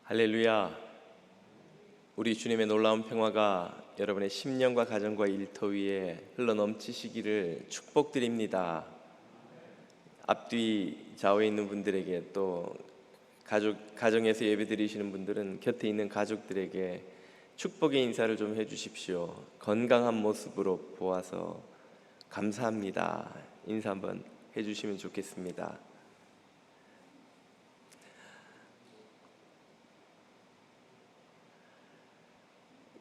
할렐루야. 우리 주님의 놀라운 평화가 여러분의 심령과 가정과 일터 위에 흘러넘치시기를 축복드립니다. 앞뒤 좌우에 있는 분들에게, 또 가정에서 예배드리시는 분들은 곁에 있는 가족들에게 축복의 인사를 좀 해주십시오. 건강한 모습으로 보아서 감사합니다. 인사 한번 해주시면 좋겠습니다.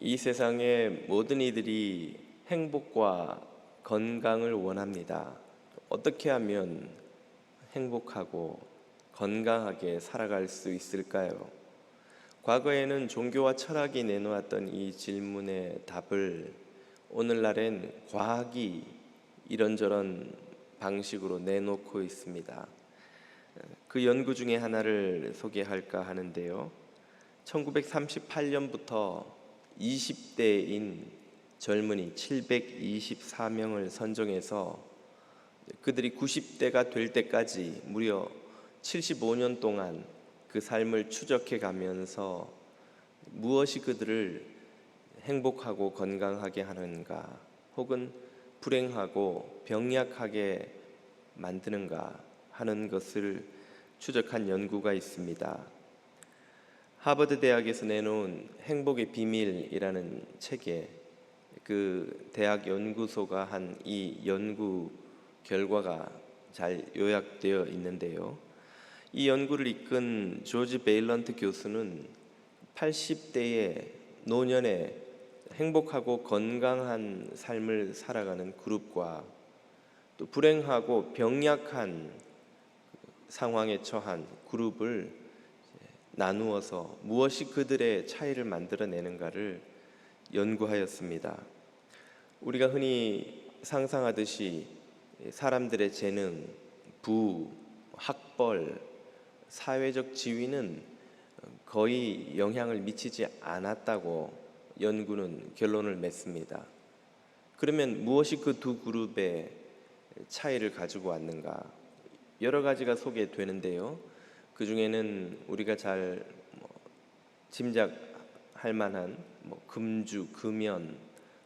이 세상의 모든 이들이 행복과 건강을 원합니다. 어떻게 하면 행복하고 건강하게 살아갈 수 있을까요? 과거에는 종교와 철학이 내놓았던 이 질문의 답을 오늘날엔 과학이 이런저런 방식으로 내놓고 있습니다. 그 연구 중에 하나를 소개할까 하는데요. 1938년부터 20대인 젊은이 724명을 선정해서 그들이 90대가 될 때까지 무려 75년 동안 그 삶을 추적해 가면서 무엇이 그들을 행복하고 건강하게 하는가, 혹은 불행하고 병약하게 만드는가 하는 것을 추적한 연구가 있습니다. 하버드 대학에서 내놓은 행복의 비밀이라는 책에 그 대학 연구소가 한 이 연구 결과가 잘 요약되어 있는데요. 이 연구를 이끈 조지 베일런트 교수는 80대의 노년에 행복하고 건강한 삶을 살아가는 그룹과 또 불행하고 병약한 상황에 처한 그룹을 나누어서 무엇이 그들의 차이를 만들어내는가를 연구하였습니다. 우리가 흔히 상상하듯이 사람들의 재능, 부, 학벌, 사회적 지위는 거의 영향을 미치지 않았다고 연구는 결론을 맺습니다. 그러면 무엇이 그 두 그룹의 차이를 가지고 왔는가? 여러 가지가 소개되는데요. 그 중에는 우리가 잘 짐작할 만한 금주, 금연,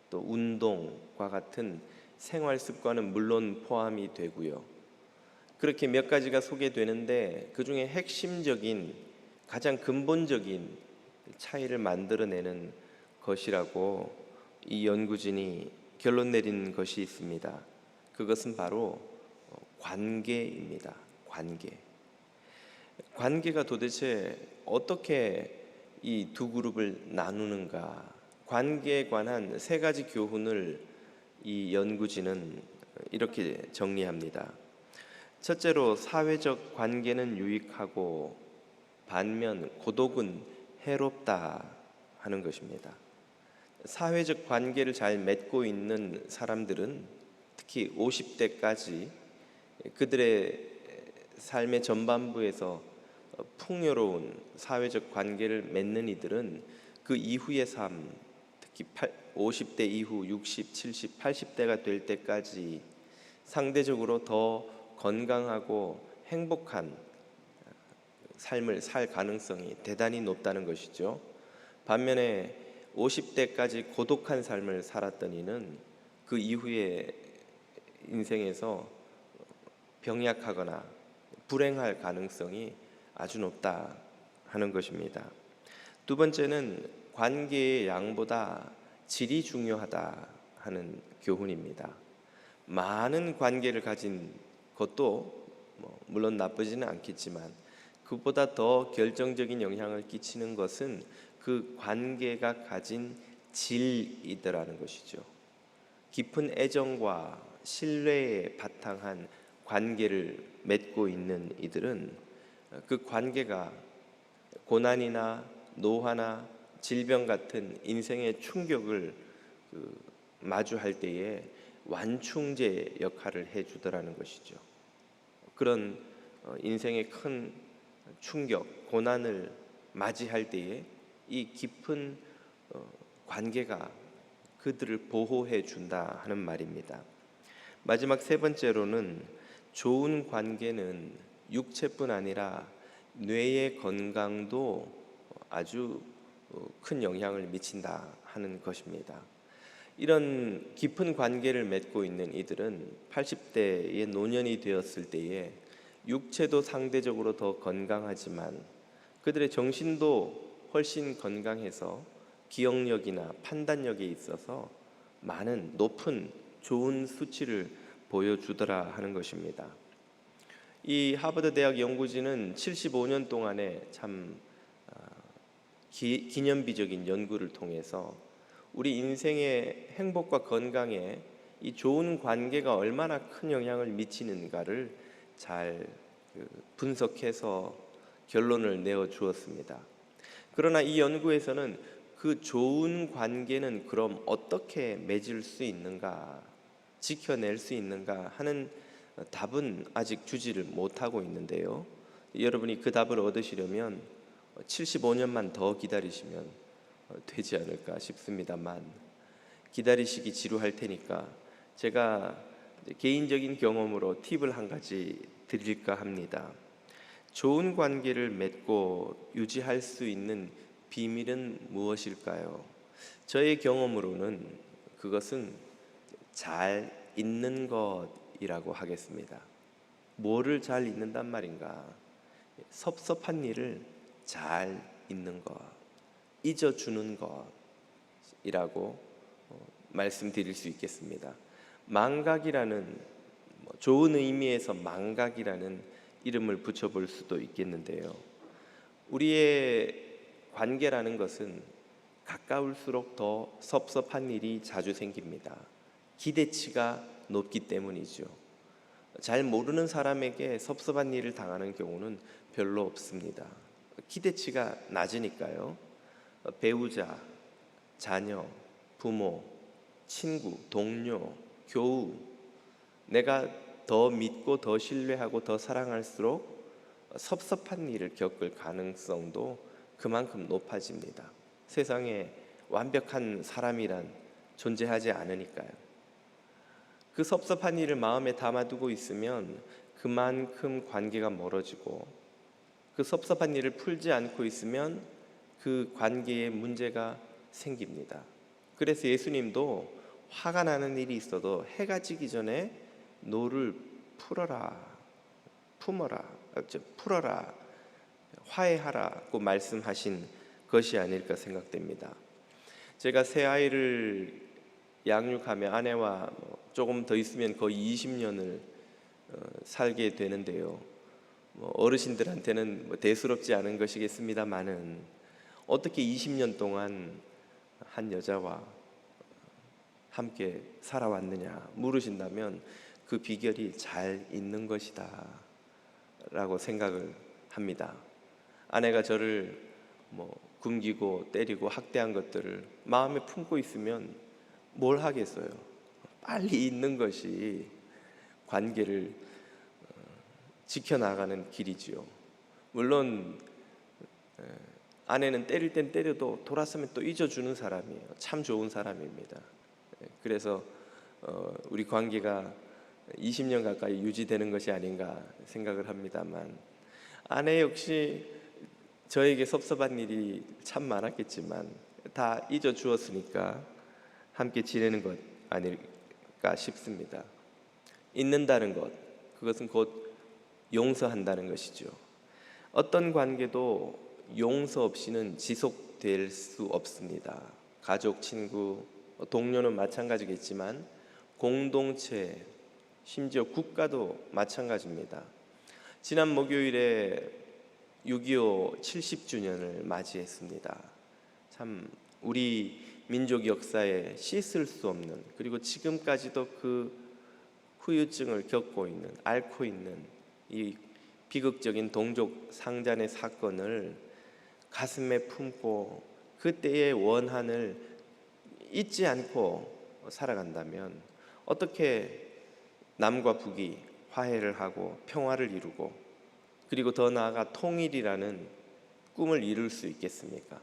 또 운동과 같은 생활 습관은 물론 포함이 되고요. 그렇게 몇 가지가 소개되는데 그 중에 핵심적인, 가장 근본적인 차이를 만들어내는 것이라고 이 연구진이 결론 내린 것이 있습니다. 그것은 바로 관계입니다. 관계가 도대체 어떻게 이 두 그룹을 나누는가? 관계에 관한 세 가지 교훈을 이 연구진은 이렇게 정리합니다. 첫째로, 사회적 관계는 유익하고 반면 고독은 해롭다 하는 것입니다. 사회적 관계를 잘 맺고 있는 사람들은 특히 50대까지 그들의 삶의 전반부에서 풍요로운 사회적 관계를 맺는 이들은 그 이후의 삶, 특히 50대 이후 60, 70, 80대가 될 때까지 상대적으로 더 건강하고 행복한 삶을 살 가능성이 대단히 높다는 것이죠. 반면에 50대까지 고독한 삶을 살았던 이는 그 이후의 인생에서 병약하거나 불행할 가능성이 아주 높다 하는 것입니다. 두 번째는 관계의 양보다 질이 중요하다 하는 교훈입니다. 많은 관계를 가진 것도 물론 나쁘지는 않겠지만 그보다 더 결정적인 영향을 끼치는 것은 그 관계가 가진 질이더라는 것이죠. 깊은 애정과 신뢰에 바탕한 관계를 맺고 있는 이들은 그 관계가 고난이나 노화나 질병 같은 인생의 충격을 마주할 때에 완충제 역할을 해주더라는 것이죠. 그런 인생의 큰 충격, 고난을 맞이할 때에 이 깊은 관계가 그들을 보호해 준다 하는 말입니다. 마지막 세 번째로는 좋은 관계는 육체뿐 아니라 뇌의 건강도 아주 큰 영향을 미친다 하는 것입니다. 이런 깊은 관계를 맺고 있는 이들은 80대의 노년이 되었을 때에 육체도 상대적으로 더 건강하지만 그들의 정신도 훨씬 건강해서 기억력이나 판단력에 있어서 많은 높은 좋은 수치를 보여주더라 하는 것입니다. 이 하버드 대학 연구진은 75년 동안에 참 기념비적인 연구를 통해서 우리 인생의 행복과 건강에 이 좋은 관계가 얼마나 큰 영향을 미치는가를 잘 분석해서 결론을 내어 주었습니다. 그러나 이 연구에서는 그 좋은 관계는 그럼 어떻게 맺을 수 있는가, 지켜낼 수 있는가 하는 답은 아직 주지를 못하고 있는데요. 여러분이 그 답을 얻으시려면 75년만 더 기다리시면 되지 않을까 싶습니다만, 기다리시기 지루할 테니까 제가 개인적인 경험으로 팁을 한 가지 드릴까 합니다. 좋은 관계를 맺고 유지할 수 있는 비밀은 무엇일까요? 저의 경험으로는 그것은 잘 잊는 것이라고 하겠습니다. 뭐를 잘 잊는단 말인가? 섭섭한 일을 잘 잊는 것, 잊어주는 것이라고 말씀드릴 수 있겠습니다. 망각이라는, 좋은 의미에서 망각이라는 이름을 붙여볼 수도 있겠는데요. 우리의 관계라는 것은 가까울수록 더 섭섭한 일이 자주 생깁니다. 기대치가 높기 때문이죠. 잘 모르는 사람에게 섭섭한 일을 당하는 경우는 별로 없습니다. 기대치가 낮으니까요. 배우자, 자녀, 부모, 친구, 동료, 교우, 내가 더 믿고 더 신뢰하고 더 사랑할수록 섭섭한 일을 겪을 가능성도 그만큼 높아집니다. 세상에 완벽한 사람이란 존재하지 않으니까요. 그 섭섭한 일을 마음에 담아두고 있으면 그만큼 관계가 멀어지고, 그 섭섭한 일을 풀지 않고 있으면 그 관계에 문제가 생깁니다. 그래서 예수님도 화가 나는 일이 있어도 해가 지기 전에 노를 풀어라, 풀어라, 화해하라고 말씀하신 것이 아닐까 생각됩니다. 제가 새 아이를 양육하며 아내와 조금 더 있으면 거의 20년을 살게 되는데요. 어르신들한테는 대수롭지 않은 것이겠습니다만은, 어떻게 20년 동안 한 여자와 함께 살아왔느냐 물으신다면 그 비결이 잘 있는 것이다 라고 생각을 합니다. 아내가 저를 굶기고 때리고 학대한 것들을 마음에 품고 있으면 뭘 하겠어요? 빨리 잊는 것이 관계를 지켜나가는 길이지요. 물론 아내는 때릴 땐 때려도 돌아서면 또 잊어주는 사람이에요. 참 좋은 사람입니다. 그래서 우리 관계가 20년 가까이 유지되는 것이 아닌가 생각을 합니다만, 아내 역시 저에게 섭섭한 일이 참 많았겠지만 다 잊어주었으니까 함께 지내는 것 아닐까 싶습니다. 잊는다는 것, 그것은 곧 용서한다는 것이죠. 어떤 관계도 용서 없이는 지속될 수 없습니다. 가족, 친구, 동료는 마찬가지겠지만 공동체, 심지어 국가도 마찬가지입니다. 지난 목요일에 6.25 70주년을 맞이했습니다. 참 우리 민족 역사에 씻을 수 없는, 그리고 지금까지도 그 후유증을 겪고 있는, 앓고 있는 이 비극적인 동족 상잔의 사건을 가슴에 품고 그때의 원한을 잊지 않고 살아간다면 어떻게 남과 북이 화해를 하고 평화를 이루고, 그리고 더 나아가 통일이라는 꿈을 이룰 수 있겠습니까?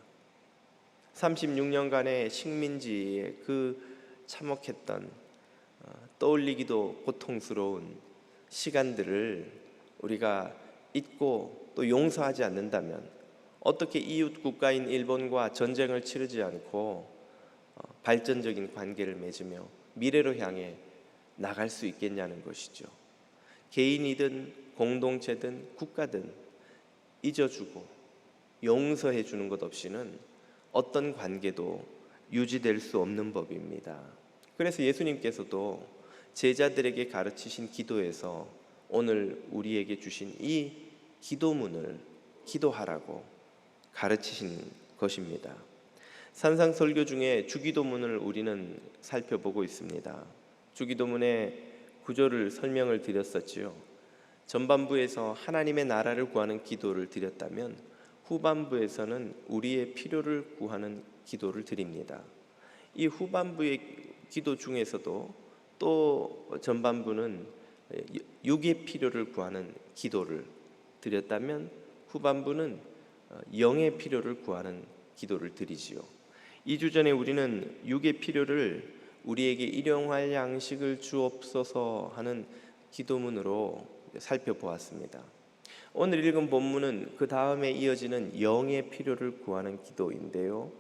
36년간의 식민지의 그 참혹했던, 떠올리기도 고통스러운 시간들을 우리가 잊고 또 용서하지 않는다면 어떻게 이웃 국가인 일본과 전쟁을 치르지 않고 발전적인 관계를 맺으며 미래로 향해 나갈 수 있겠냐는 것이죠. 개인이든 공동체든 국가든 잊어주고 용서해 주는 것 없이는 어떤 관계도 유지될 수 없는 법입니다. 그래서 예수님께서도 제자들에게 가르치신 기도에서 오늘 우리에게 주신 이 기도문을 기도하라고 가르치신 것입니다. 산상설교 중에 주기도문을 우리는 살펴보고 있습니다. 주기도문의 구조를 설명을 드렸었지요. 전반부에서 하나님의 나라를 구하는 기도를 드렸다면 후반부에서는 우리의 필요를 구하는 기도를 드립니다. 이 후반부의 기도 중에서도 또 전반부는 육의 필요를 구하는 기도를 드렸다면 후반부는 영의 필요를 구하는 기도를 드리지요. 2주 전에 우리는 육의 필요를 우리에게 일용할 양식을 주옵소서 하는 기도문으로 살펴보았습니다. 오늘 읽은 본문은 그 다음에 이어지는 영의 필요를 구하는 기도인데요.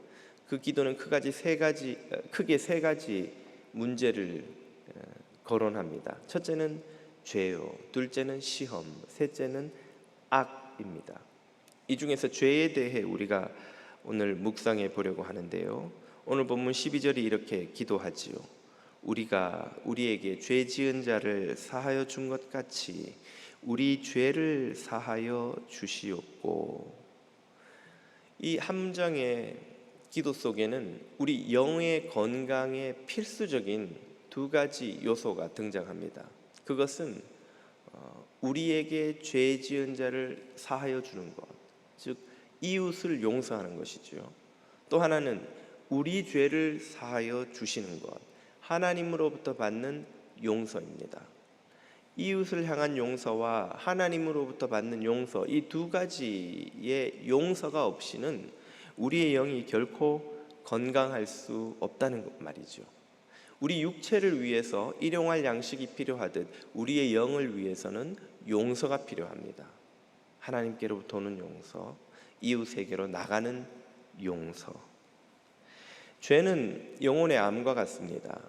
그 기도는 크게 세 가지 문제를 거론합니다. 첫째는 죄요, 둘째는 시험, 셋째는 악입니다. 이 중에서 죄에 대해 우리가 오늘 묵상해 보려고 하는데요. 오늘 본문 12절이 이렇게 기도하지요. 우리가 우리에게 죄 지은 자를 사하여 준 것 같이 우리 죄를 사하여 주시옵고. 이 함정의 기도 속에는 우리 영의 건강에 필수적인 두 가지 요소가 등장합니다. 그것은 우리에게 죄 지은 자를 사하여 주는 것, 즉 이웃을 용서하는 것이죠. 또 하나는 우리 죄를 사하여 주시는 것, 하나님으로부터 받는 용서입니다. 이웃을 향한 용서와 하나님으로부터 받는 용서, 이 두 가지의 용서가 없이는 우리의 영이 결코 건강할 수 없다는 말이죠. 우리 육체를 위해서 일용할 양식이 필요하듯 우리의 영을 위해서는 용서가 필요합니다. 하나님께로부터 오는 용서, 이웃에게로 나가는 용서. 죄는 영혼의 암과 같습니다.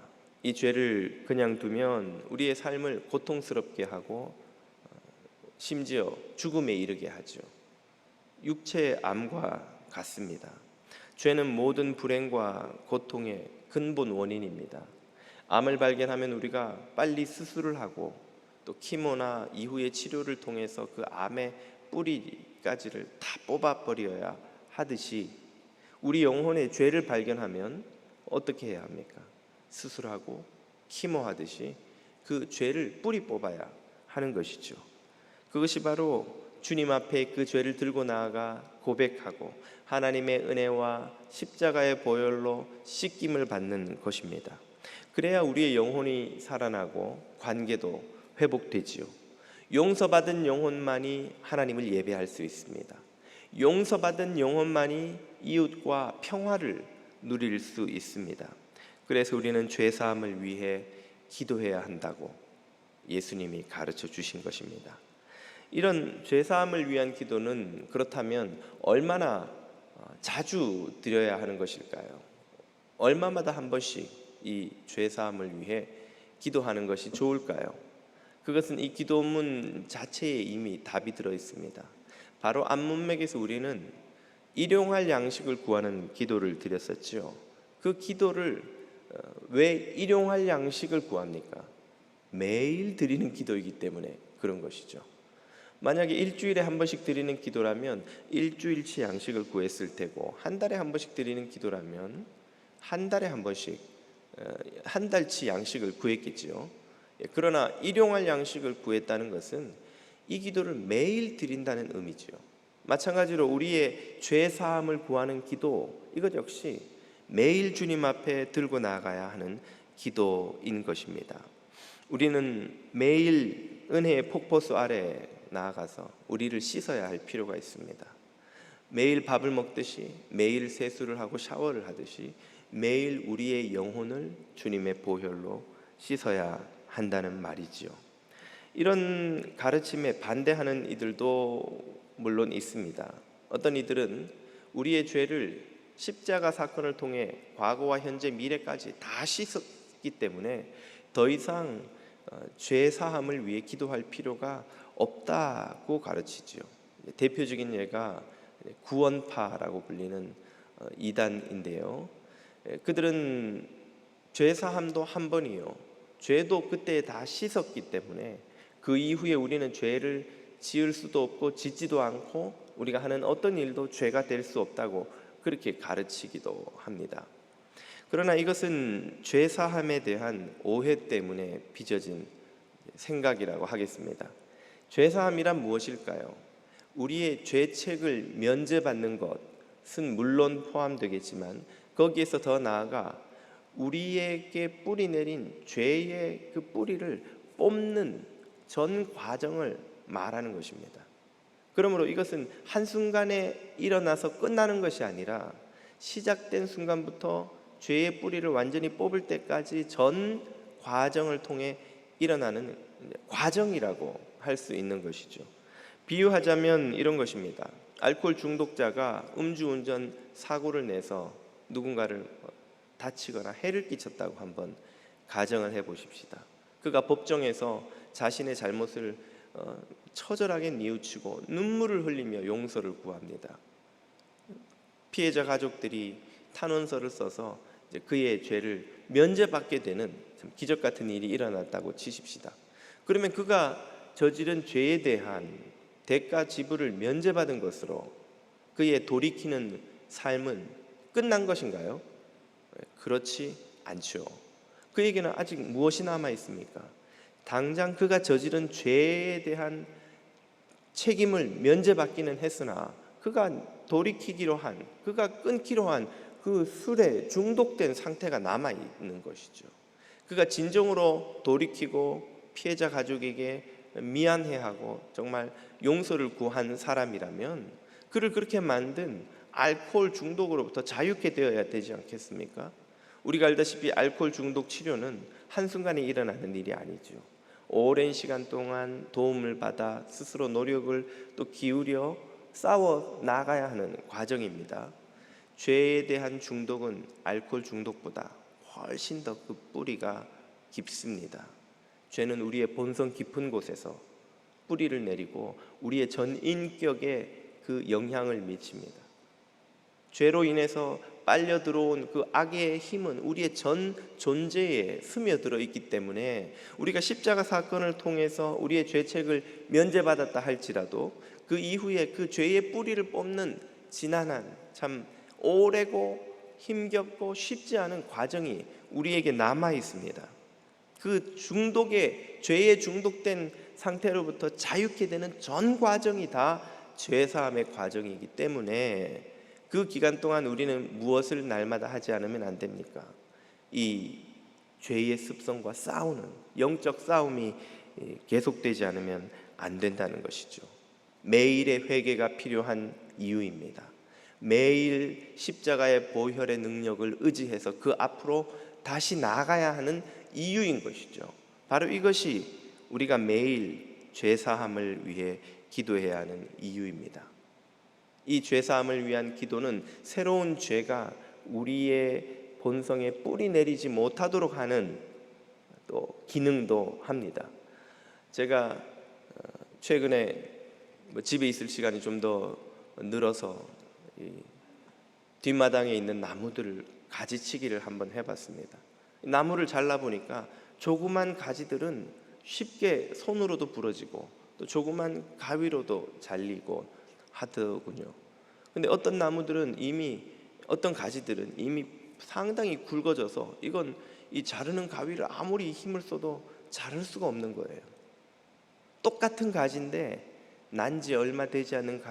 이 죄를 그냥 두면 우리의 삶을 고통스럽게 하고 심지어 죽음에 이르게 하죠. 육체의 암과 같습니다. 죄는 모든 불행과 고통의 근본 원인입니다. 암을 발견하면 우리가 빨리 수술을 하고 또 키모나 이후의 치료를 통해서 그 암의 뿌리까지를 다 뽑아버려야 하듯이 우리 영혼의 죄를 발견하면 어떻게 해야 합니까? 수술하고 키모하듯이 그 죄를 뿌리 뽑아야 하는 것이죠. 그것이 바로 주님 앞에 그 죄를 들고 나아가 고백하고 하나님의 은혜와 십자가의 보혈로 씻김을 받는 것입니다. 그래야 우리의 영혼이 살아나고 관계도 회복되지요. 용서받은 영혼만이 하나님을 예배할 수 있습니다. 용서받은 영혼만이 이웃과 평화를 누릴 수 있습니다. 그래서 우리는 죄사함을 위해 기도해야 한다고 예수님이 가르쳐 주신 것입니다. 이런 죄사함을 위한 기도는 그렇다면 얼마나 자주 드려야 하는 것일까요? 얼마마다 한 번씩 이 죄사함을 위해 기도하는 것이 좋을까요? 그것은 이 기도문 자체에 이미 답이 들어 있습니다. 바로 앞문맥에서 우리는 일용할 양식을 구하는 기도를 드렸었죠. 그 기도를 왜 일용할 양식을 구합니까? 매일 드리는 기도이기 때문에 그런 것이죠. 만약에 일주일에 한 번씩 드리는 기도라면 일주일치 양식을 구했을 테고, 한 달에 한 번씩 드리는 기도라면 한 달에 한 번씩, 한 달치 양식을 구했겠지요. 그러나 일용할 양식을 구했다는 것은 이 기도를 매일 드린다는 의미죠. 마찬가지로 우리의 죄 사함을 구하는 기도, 이것 역시 매일 주님 앞에 들고 나가야 하는 기도인 것입니다. 우리는 매일 은혜의 폭포수 아래 나아가서 우리를 씻어야 할 필요가 있습니다. 매일 밥을 먹듯이, 매일 세수를 하고 샤워를 하듯이 매일 우리의 영혼을 주님의 보혈로 씻어야 한다는 말이지요. 이런 가르침에 반대하는 이들도 물론 있습니다. 어떤 이들은 우리의 죄를 십자가 사건을 통해 과거와 현재, 미래까지 다 씻었기 때문에 더 이상 죄 사함을 위해 기도할 필요가 없다고 가르치지요. 대표적인 예가 구원파라고 불리는 이단인데요. 그들은 죄 사함도 한 번이요, 죄도 그때 다 씻었기 때문에 그 이후에 우리는 죄를 지을 수도 없고 짓지도 않고 우리가 하는 어떤 일도 죄가 될 수 없다고 그렇게 가르치기도 합니다. 그러나 이것은 죄 사함에 대한 오해 때문에 빚어진 생각이라고 하겠습니다. 죄 사함이란 무엇일까요? 우리의 죄책을 면제받는 것은 물론 포함되겠지만 거기에서 더 나아가 우리에게 뿌리 내린 죄의 그 뿌리를 뽑는 전 과정을 말하는 것입니다. 그러므로 이것은 한순간에 일어나서 끝나는 것이 아니라 시작된 순간부터 죄의 뿌리를 완전히 뽑을 때까지 전 과정을 통해 일어나는 과정이라고 할 수 있는 것이죠. 비유하자면 이런 것입니다. 알코올 중독자가 음주운전 사고를 내서 누군가를 다치거나 해를 끼쳤다고 한번 가정을 해보십시다. 그가 법정에서 자신의 잘못을 처절하게 뉘우치고 눈물을 흘리며 용서를 구합니다. 피해자 가족들이 탄원서를 써서 그의 죄를 면제받게 되는 기적 같은 일이 일어났다고 치십시다. 그러면 그가 저지른 죄에 대한 대가 지불을 면제받은 것으로 그의 돌이키는 삶은 끝난 것인가요? 그렇지 않죠. 그에게는 아직 무엇이 남아 있습니까? 당장 그가 저지른 죄에 대한 책임을 면제받기는 했으나 그가 돌이키기로 한, 그가 끊기로 한 그 술에 중독된 상태가 남아 있는 것이죠. 그가 진정으로 돌이키고 피해자 가족에게 미안해하고 정말 용서를 구한 사람이라면 그를 그렇게 만든 알코올 중독으로부터 자유케 되어야 되지 않겠습니까? 우리가 알다시피 알코올 중독 치료는 한순간에 일어나는 일이 아니죠. 오랜 시간 동안 도움을 받아 스스로 노력을 또 기울여 싸워 나가야 하는 과정입니다. 죄에 대한 중독은 알코올 중독보다 훨씬 더 그 뿌리가 깊습니다. 죄는 우리의 본성 깊은 곳에서 뿌리를 내리고 우리의 전 인격에 그 영향을 미칩니다. 죄로 인해서 빨려 들어온 그 악의 힘은 우리의 전 존재에 스며들어 있기 때문에 우리가 십자가 사건을 통해서 우리의 죄책을 면제받았다 할지라도 그 이후에 그 죄의 뿌리를 뽑는 지난한 참 오래고 힘겹고 쉽지 않은 과정이 우리에게 남아 있습니다. 그 죄에 중독된 상태로부터 자유케 되는 전 과정이 다 죄사함의 과정이기 때문에 그 기간 동안 우리는 무엇을 날마다 하지 않으면 안 됩니까? 이 죄의 습성과 싸우는 영적 싸움이 계속되지 않으면 안 된다는 것이죠. 매일의 회개가 필요한 이유입니다. 매일 십자가의 보혈의 능력을 의지해서 그 앞으로 다시 나아가야 하는 이유인 것이죠. 바로 이것이 우리가 매일 죄사함을 위해 기도해야 하는 이유입니다. 이 죄사함을 위한 기도는 새로운 죄가 우리의 본성에 뿌리 내리지 못하도록 하는 또 기능도 합니다. 제가 최근에 집에 있을 시간이 좀 더 늘어서 뒷마당에 있는 나무들을 가지치기를 한번 해봤습니다. 나무를 잘라보니까 조그만 가지들은 쉽게 손으로도 부러지고 또 조그만 가위로도 잘리고 하더군요. 근데 어떤 나무들은 어떤 가지들은 이미 상당히 굵어져서 이건 이 자르는 가위를 아무리 힘을 써도 자를 수가 없는 거예요. 똑같은 가지인데 난지 얼마 되지 않은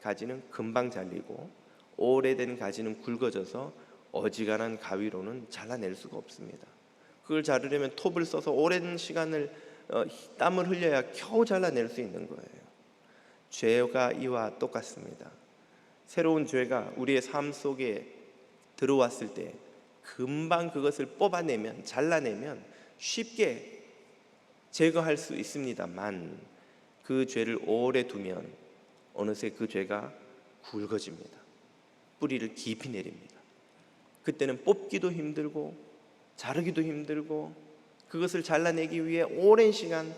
가지는 금방 잘리고 오래된 가지는 굵어져서 어지간한 가위로는 잘라낼 수가 없습니다. 그걸 자르려면 톱을 써서 오랜 시간을 땀을 흘려야 겨우 잘라낼 수 있는 거예요. 죄가 이와 똑같습니다. 새로운 죄가 우리의 삶 속에 들어왔을 때 금방 그것을 뽑아내면, 잘라내면 쉽게 제거할 수 있습니다만 그 죄를 오래 두면 어느새 그 죄가 굵어집니다. 뿌리를 깊이 내립니다. 그때는 뽑기도 힘들고 자르기도 힘들고 그것을 잘라내기 위해 오랜 시간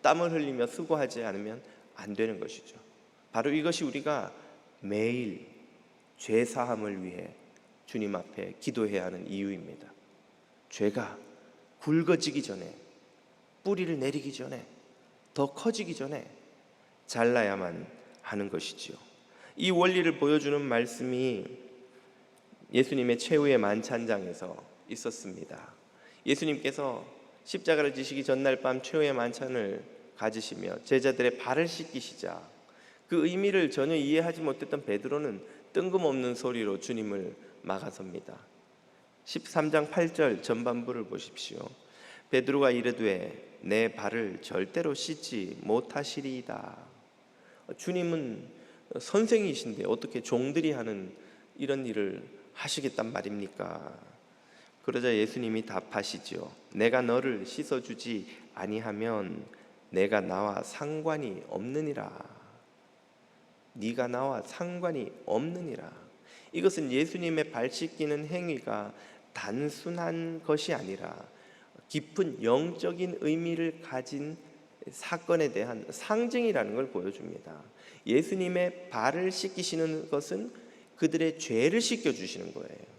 땀을 흘리며 수고하지 않으면 안 되는 것이죠. 바로 이것이 우리가 매일 죄 사함을 위해 주님 앞에 기도해야 하는 이유입니다. 죄가 굵어지기 전에, 뿌리를 내리기 전에, 더 커지기 전에 잘라야만 하는 것이지요. 이 원리를 보여주는 말씀이 예수님의 최후의 만찬장에서 있었습니다. 예수님께서 십자가를 지시기 전날 밤 최후의 만찬을 가지시며 제자들의 발을 씻기시자 그 의미를 전혀 이해하지 못했던 베드로는 뜬금없는 소리로 주님을 막아섭니다. 13장 8절 전반부를 보십시오. 베드로가 이르되 내 발을 절대로 씻지 못하시리이다. 주님은 선생이신데 어떻게 종들이 하는 이런 일을 하시겠단 말입니까? 그러자 예수님이 답하시죠. 내가 너를 씻어주지 아니하면 내가 나와 상관이 없느니라. 네가 나와 상관이 없느니라. 이것은 예수님의 발 씻기는 행위가 단순한 것이 아니라 깊은 영적인 의미를 가진 사건에 대한 상징이라는 걸 보여줍니다. 예수님의 발을 씻기시는 것은 그들의 죄를 씻겨주시는 거예요.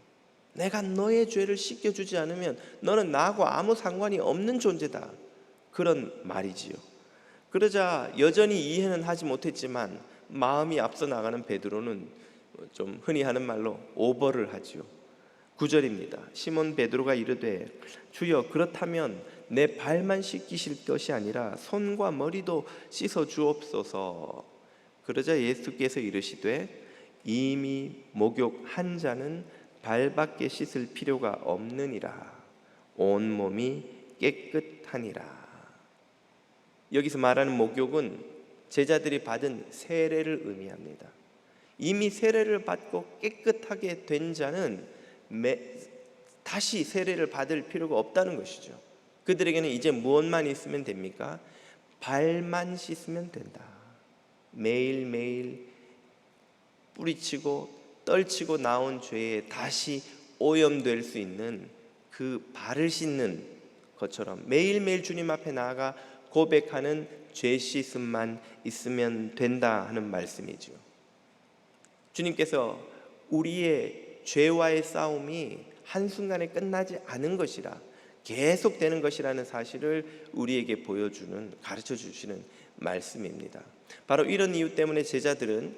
내가 너의 죄를 씻겨주지 않으면 너는 나하고 아무 상관이 없는 존재다. 그런 말이지요. 그러자 여전히 이해는 하지 못했지만 마음이 앞서 나가는 베드로는 좀 흔히 하는 말로 오버를 하지요. 9절입니다. 시몬 베드로가 이르되 주여 그렇다면 내 발만 씻기실 것이 아니라 손과 머리도 씻어 주옵소서. 그러자 예수께서 이르시되 이미 목욕한 자는 발밖에 씻을 필요가 없느니라. 온몸이 깨끗하니라. 여기서 말하는 목욕은 제자들이 받은 세례를 의미합니다. 이미 세례를 받고 깨끗하게 된 자는 다시 세례를 받을 필요가 없다는 것이죠. 그들에게는 이제 무엇만 있으면 됩니까? 발만 씻으면 된다. 매일매일 뿌리치고 떨치고 나온 죄에 다시 오염될 수 있는 그 발을 씻는 것처럼 매일매일 주님 앞에 나아가 고백하는 죄 씻음만 있으면 된다 하는 말씀이죠. 주님께서 우리의 죄와의 싸움이 한순간에 끝나지 않은 것이라 계속되는 것이라는 사실을 우리에게 보여주는, 가르쳐 주시는 말씀입니다. 바로 이런 이유 때문에 제자들은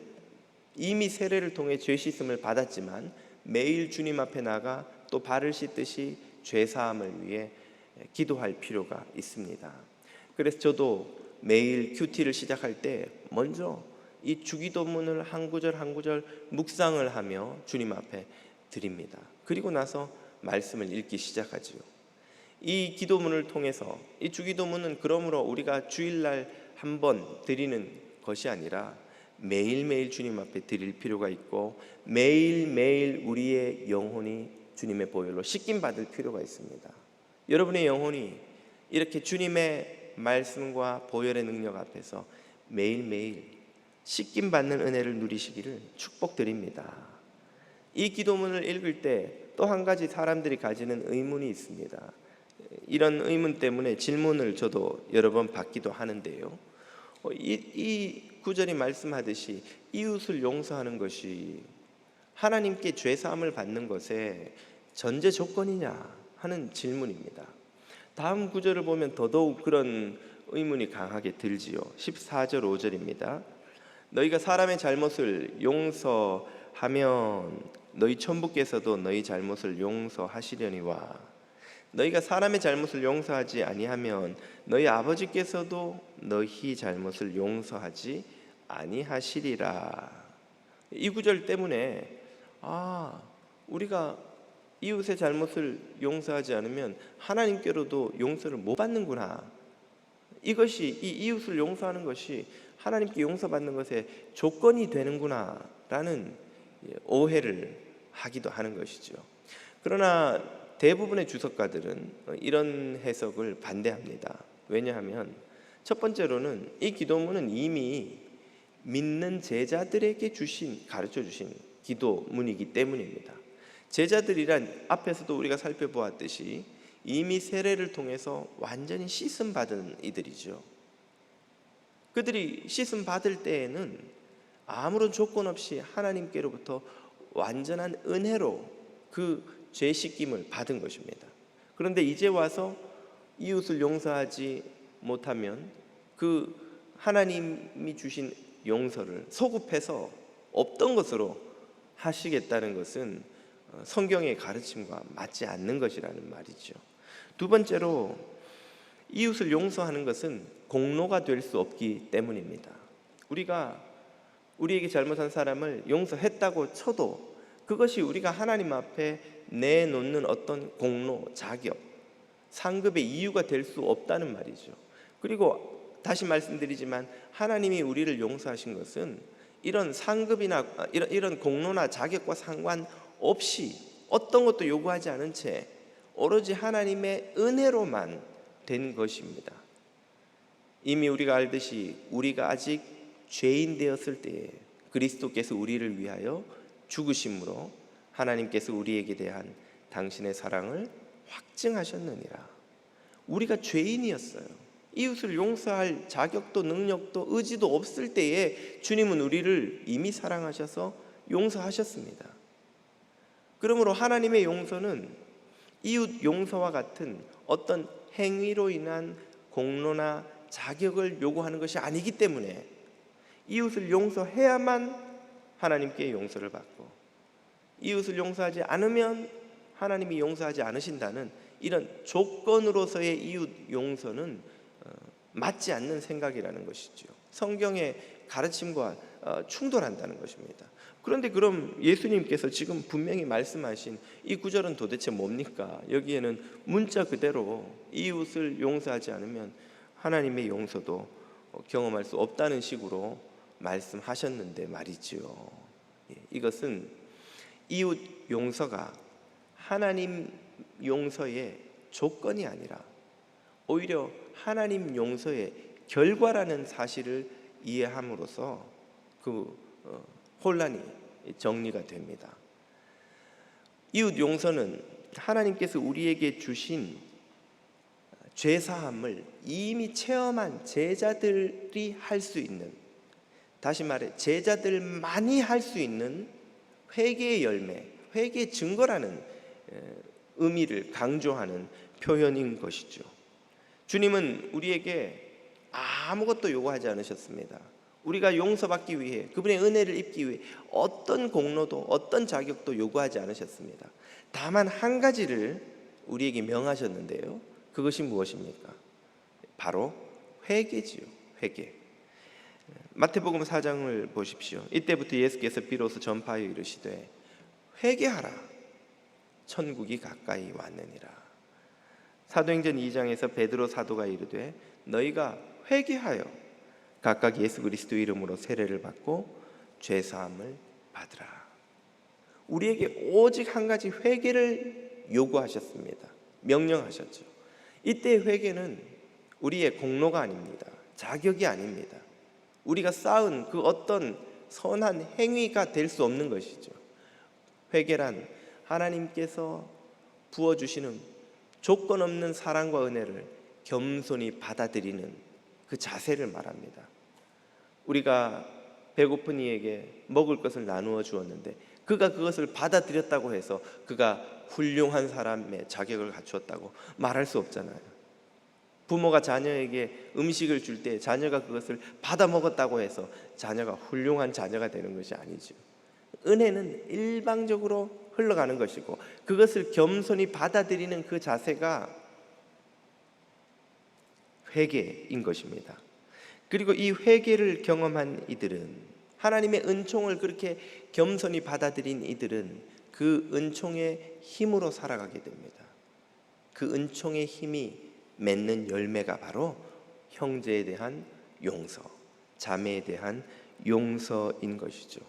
이미 세례를 통해 죄 씻음을 받았지만 매일 주님 앞에 나가 또 발을 씻듯이 죄 사함을 위해 기도할 필요가 있습니다. 그래서 저도 매일 큐티를 시작할 때 먼저 이 주기도문을 한 구절 한 구절 묵상을 하며 주님 앞에 드립니다. 그리고 나서 말씀을 읽기 시작하지요. 이 기도문을 통해서, 이 주기도문은 그러므로 우리가 주일날 한 번 드리는 것이 아니라 매일매일 주님 앞에 드릴 필요가 있고 매일매일 우리의 영혼이 주님의 보혈로 씻김 받을 필요가 있습니다. 여러분의 영혼이 이렇게 주님의 말씀과 보혈의 능력 앞에서 매일매일 씻김 받는 은혜를 누리시기를 축복드립니다. 이 기도문을 읽을 때 또 한 가지 사람들이 가지는 의문이 있습니다. 이런 의문 때문에 질문을 저도 여러 번 받기도 하는데요. 이 구절이 말씀하듯이 이웃을 용서하는 것이 하나님께 죄사함을 받는 것의 전제 조건이냐 하는 질문입니다. 다음 구절을 보면 더더욱 그런 의문이 강하게 들지요. 14절 5절입니다. 너희가 사람의 잘못을 용서하면 너희 천부께서도 너희 잘못을 용서하시려니와 너희가 사람의 잘못을 용서하지 아니하면 너희 아버지께서도 너희 잘못을 용서하지 아니하시리라. 이 구절 때문에 우리가 이웃의 잘못을 용서하지 않으면 하나님께로도 용서를 못 받는구나. 이것이, 이 이웃을 용서하는 것이 하나님께 용서받는 것의 조건이 되는구나 라는 오해를 하기도 하는 것이죠. 그러나 대부분의 주석가들은 이런 해석을 반대합니다. 왜냐하면 첫 번째로는 이 기도문은 이미 믿는 제자들에게 가르쳐 주신 기도문이기 때문입니다. 제자들이란 앞에서도 우리가 살펴보았듯이 이미 세례를 통해서 완전히 씻음 받은 이들이죠. 그들이 씻음 받을 때에는 아무런 조건 없이 하나님께로부터 완전한 은혜로 그 죄 씻김을 받은 것입니다. 그런데 이제 와서 이웃을 용서하지 못하면 그 하나님이 주신 용서를 소급해서 없던 것으로 하시겠다는 것은 성경의 가르침과 맞지 않는 것이라는 말이죠. 두 번째로, 이웃을 용서하는 것은 공로가 될 수 없기 때문입니다. 우리가 우리에게 잘못한 사람을 용서했다고 쳐도 그것이 우리가 하나님 앞에 내놓는 어떤 공로, 자격, 상급의 이유가 될 수 없다는 말이죠. 그리고 다시 말씀드리지만 하나님이 우리를 용서하신 것은 이런 상급이나 이런 공로나 자격과 상관없이 어떤 것도 요구하지 않은 채 오로지 하나님의 은혜로만 된 것입니다. 이미 우리가 알듯이 우리가 아직 죄인 되었을 때에 그리스도께서 우리를 위하여 죽으심으로 하나님께서 우리에게 대한 당신의 사랑을 확증하셨느니라. 우리가 죄인이었어요. 이웃을 용서할 자격도 능력도 의지도 없을 때에 주님은 우리를 이미 사랑하셔서 용서하셨습니다. 그러므로 하나님의 용서는 이웃 용서와 같은 어떤 행위로 인한 공로나 자격을 요구하는 것이 아니기 때문에 이웃을 용서해야만 하나님께 용서를 받고, 이웃을 용서하지 않으면 하나님이 용서하지 않으신다는 이런 조건으로서의 이웃 용서는 맞지 않는 생각이라는 것이죠. 성경의 가르침과 충돌한다는 것입니다. 그런데 그럼 예수님께서 지금 분명히 말씀하신 이 구절은 도대체 뭡니까? 여기에는 문자 그대로 이웃을 용서하지 않으면 하나님의 용서도 경험할 수 없다는 식으로 말씀하셨는데 말이죠. 이것은 이웃 용서가 하나님 용서의 조건이 아니라 오히려 하나님 용서의 결과라는 사실을 이해함으로써 그 혼란이 정리가 됩니다. 이웃 용서는 하나님께서 우리에게 주신 죄사함을 이미 체험한 제자들이 할 수 있는, 다시 말해 제자들만이 할 수 있는 회개의 열매, 회개의 증거라는 의미를 강조하는 표현인 것이죠. 주님은 우리에게 아무것도 요구하지 않으셨습니다. 우리가 용서받기 위해, 그분의 은혜를 입기 위해 어떤 공로도 어떤 자격도 요구하지 않으셨습니다. 다만 한 가지를 우리에게 명하셨는데요, 그것이 무엇입니까? 바로 회개지요. 회개. 마태복음 4장을 보십시오. 이때부터 예수께서 비로소 전파하여 이르시되 회개하라, 천국이 가까이 왔느니라. 사도행전 2장에서 베드로 사도가 이르되 너희가 회개하여 각각 예수 그리스도 이름으로 세례를 받고 죄사함을 받으라. 우리에게 오직 한 가지 회개를 요구하셨습니다. 명령하셨죠. 이때의 회개는 우리의 공로가 아닙니다. 자격이 아닙니다. 우리가 쌓은 그 어떤 선한 행위가 될 수 없는 것이죠. 회개란 하나님께서 부어주시는 조건 없는 사랑과 은혜를 겸손히 받아들이는 그 자세를 말합니다. 우리가 배고픈 이에게 먹을 것을 나누어 주었는데 그가 그것을 받아들였다고 해서 그가 훌륭한 사람의 자격을 갖추었다고 말할 수 없잖아요. 부모가 자녀에게 음식을 줄 때 자녀가 그것을 받아 먹었다고 해서 자녀가 훌륭한 자녀가 되는 것이 아니죠. 은혜는 일방적으로 흘러가는 것이고 그것을 겸손히 받아들이는 그 자세가 회개인 것입니다. 그리고 이 회개를 경험한 이들은, 하나님의 은총을 그렇게 겸손히 받아들인 이들은 그 은총의 힘으로 살아가게 됩니다. 그 은총의 힘이 맺는 열매가 바로 형제에 대한 용서, 자매에 대한 용서인 것이죠.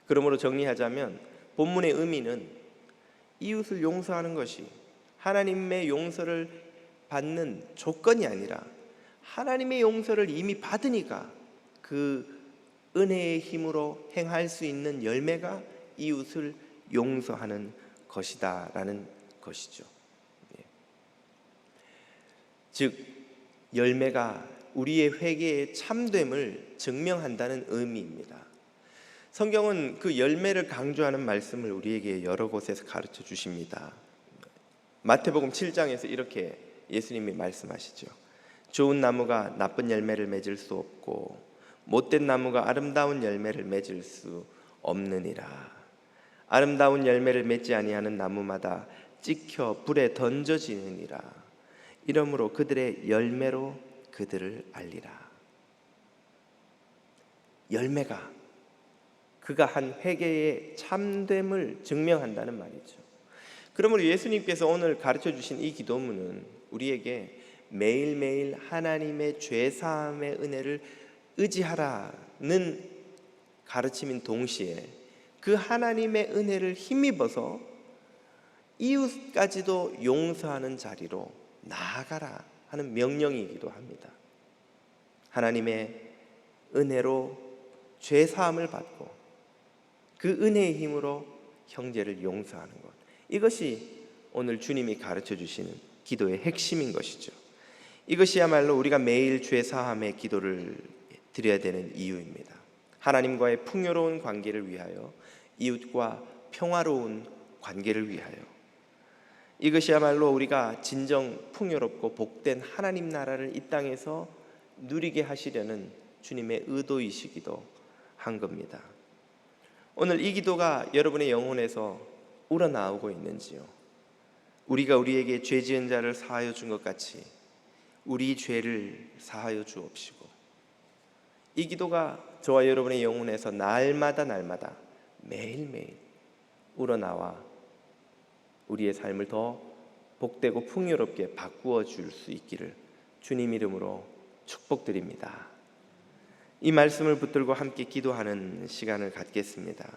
그러므로 정리하자면 본문의 의미는 이웃을 용서하는 것이 하나님의 용서를 받는 조건이 아니라 하나님의 용서를 이미 받으니까 그 은혜의 힘으로 행할 수 있는 열매가 이웃을 용서하는 것이다라는 것이죠. 예. 즉 열매가 우리의 회개의 참됨을 증명한다는 의미입니다. 성경은 그 열매를 강조하는 말씀을 우리에게 여러 곳에서 가르쳐 주십니다. 마태복음 7장에서 이렇게 예수님이 말씀하시죠. 좋은 나무가 나쁜 열매를 맺을 수 없고 못된 나무가 아름다운 열매를 맺을 수 없느니라. 아름다운 열매를 맺지 아니하는 나무마다 찍혀 불에 던져지느니라. 이러므로 그들의 열매로 그들을 알리라. 열매가 그가 한 회개의 참됨을 증명한다는 말이죠. 그러므로 예수님께서 오늘 가르쳐 주신 이 기도문은 우리에게 매일매일 하나님의 죄사함의 은혜를 의지하라는 가르침인 동시에 그 하나님의 은혜를 힘입어서 이웃까지도 용서하는 자리로 나아가라 하는 명령이기도 합니다. 하나님의 은혜로 죄사함을 받고 그 은혜의 힘으로 형제를 용서하는 것, 이것이 오늘 주님이 가르쳐 주시는 기도의 핵심인 것이죠. 이것이야말로 우리가 매일 죄사함의 기도를 드려야 되는 이유입니다. 하나님과의 풍요로운 관계를 위하여, 이웃과 평화로운 관계를 위하여. 이것이야말로 우리가 진정 풍요롭고 복된 하나님 나라를 이 땅에서 누리게 하시려는 주님의 의도이시기도 한 겁니다. 오늘 이 기도가 여러분의 영혼에서 우러나오고 있는지요? 우리가 우리에게 죄 지은 자를 사하여 준 것 같이 우리 죄를 사하여 주옵시고, 이 기도가 저와 여러분의 영혼에서 날마다 매일매일 우러나와 우리의 삶을 더 복되고 풍요롭게 바꾸어 줄 수 있기를 주님 이름으로 축복드립니다. 이 말씀을 붙들고 함께 기도하는 시간을 갖겠습니다.